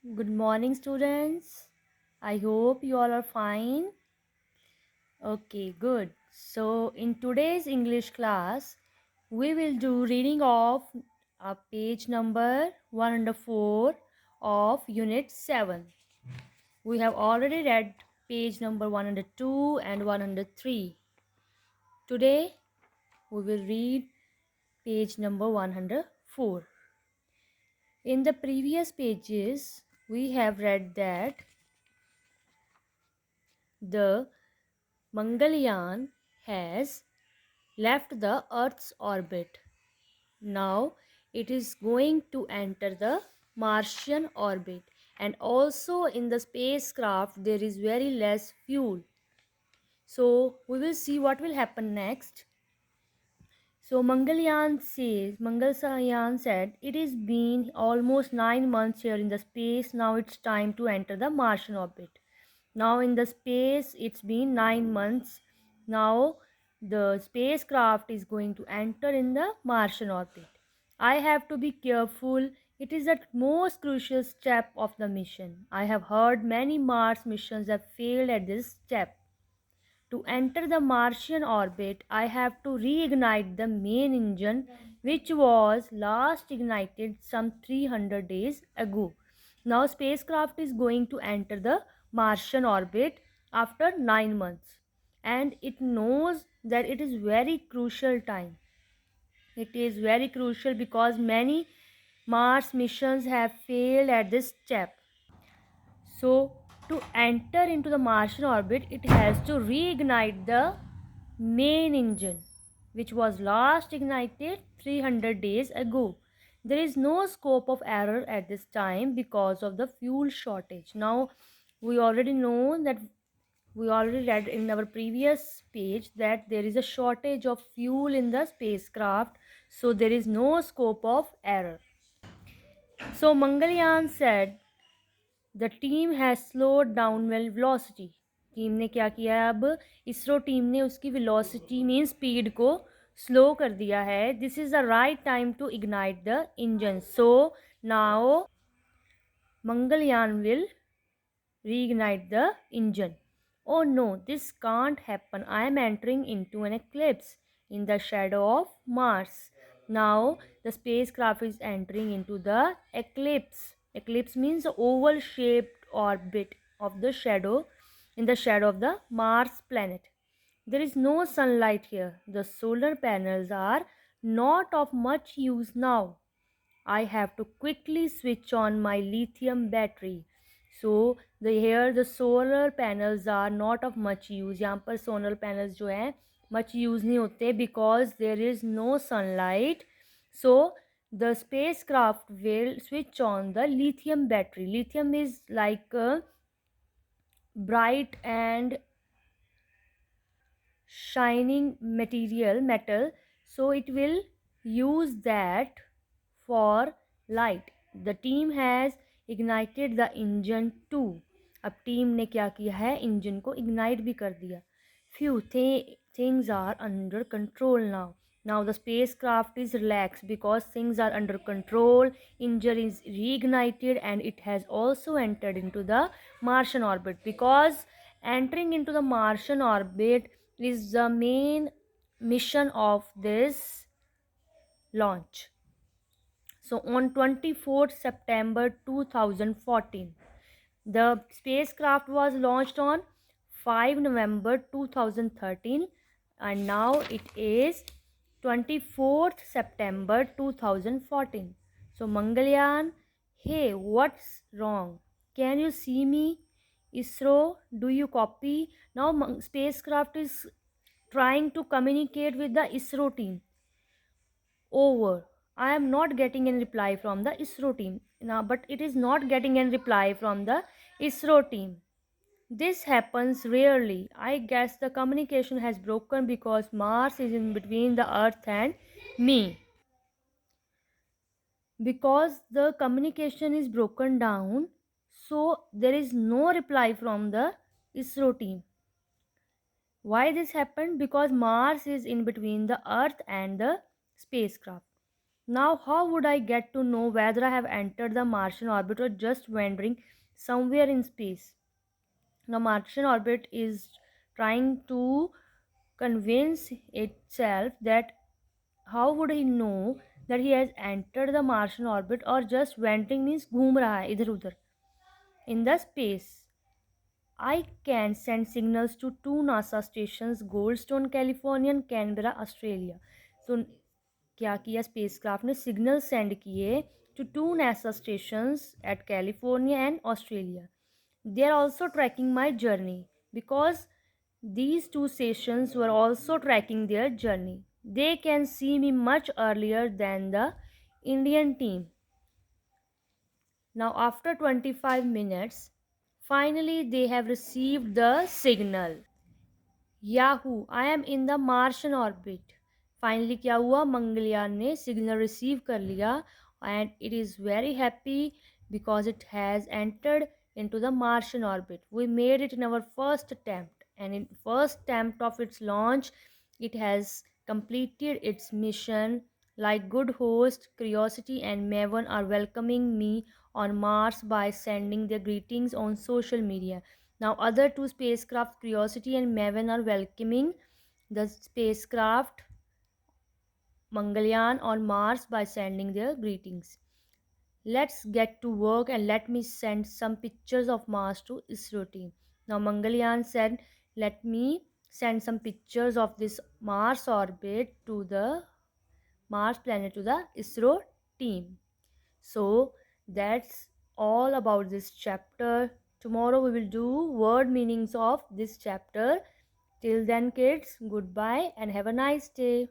Good morning, students. I hope you all are fine. Okay, good. So, in today's English class, we will do reading of page number 104 of Unit 7. We have already read page number 102 and 103. Today, we will read page number 104. In the previous pages, we have read that the Mangalyaan has left the Earth's orbit. Now it is going to enter the Martian orbit, and also in the spacecraft there is very less fuel. So we will see what will happen next. So Mangalyaan said, it has been almost 9 months here in the space. Now it's time to enter the Martian orbit. Now in the space, it's been 9 months. Now the spacecraft is going to enter in the Martian orbit. I have to be careful. It is the most crucial step of the mission. I have heard many Mars missions have failed at this step. To enter the Martian orbit, I have to reignite the main engine, which was last ignited some 300 days ago. Now spacecraft is going to enter the Martian orbit after 9 months, and it knows that it is very crucial time. It is very crucial because many Mars missions have failed at this step. So, to enter into the Martian orbit, it has to reignite the main engine, which was last ignited 300 days ago. There is no scope of error at this time because of the fuel shortage. Now, we already know that we already read in our previous page that there is a shortage of fuel in the spacecraft, so there is no scope of error. So, Mangalyaan said the team has slowed down velocity. Team ने क्या किया है, अब ISRO team ने उसकी velocity mean speed को slow कर दिया है. This is the right time to ignite the engine. So now Mangalyaan will reignite the engine. Oh no, this can't happen. I am entering into an eclipse in the shadow of Mars. Now the spacecraft is entering into the eclipse. Eclipse means the oval shaped orbit of the shadow, in the shadow of the Mars planet. There is no sunlight here. The solar panels are not of much use now. I have to quickly switch on my lithium battery. So here the solar panels are not of much use. यहाँ पर solar panels जो हैं much use नहीं होते because there is no sunlight. So the spacecraft will switch on the lithium battery. Lithium is like a bright and shining metal, so it will use that for light. The team has ignited the engine too. अब team ने क्या किया है, engine को ignite भी कर दिया. Few things are under control now. Now the spacecraft is relaxed because things are under control. Engine is reignited and it has also entered into the Martian orbit, because entering into the Martian orbit is the main mission of this launch. So on 24th September 2014, the spacecraft was launched on 5 November 2013, and now it is 24th September 2014. So Mangalyaan, hey, what's wrong? Can you see me? ISRO, do you copy? Now spacecraft is trying to communicate with the ISRO team. Over. I am not getting any reply from the ISRO team. Now, but it is not getting any reply from the ISRO team. This happens rarely. I guess the communication has broken because Mars is in between the Earth and me. Because the communication is broken down, so there is no reply from the ISRO team. Why this happened? Because Mars is in between the Earth and the spacecraft. Now, how would I get to know whether I have entered the Martian orbit or just wandering somewhere in space? The Martian orbit is trying to convince itself that how would he know that he has entered the Martian orbit or just wandering means घूम रहा है इधर उधर in the space. I can send signals to two NASA stations, Goldstone, California and Canberra, Australia. So क्या किया spacecraft ने signal send किए to two NASA stations at California and Australia. They are also tracking my journey because these two stations were also tracking their journey. They can see me much earlier than the Indian team. Now, after 25 minutes, finally they have received the signal. Yahoo! I am in the Martian orbit. Finally क्या हुआ, मंगलयान ने signal receive कर लिया and it is very happy because it has entered into the Martian orbit. We made it in our first attempt, and in first attempt of its launch it has completed its mission. Like good host, Curiosity and Maven are welcoming me on Mars by sending their greetings on social media. Now, other two spacecraft, Curiosity and Maven, are welcoming the spacecraft Mangalyaan on Mars by sending their greetings. Let's get to work and let me send some pictures of Mars to ISRO team. Now, Mangalyaan said, let me send some pictures of this Mars orbit to the Mars planet to the ISRO team. So that's all about this chapter. Tomorrow we will do word meanings of this chapter. Till then, kids, goodbye and have a nice day.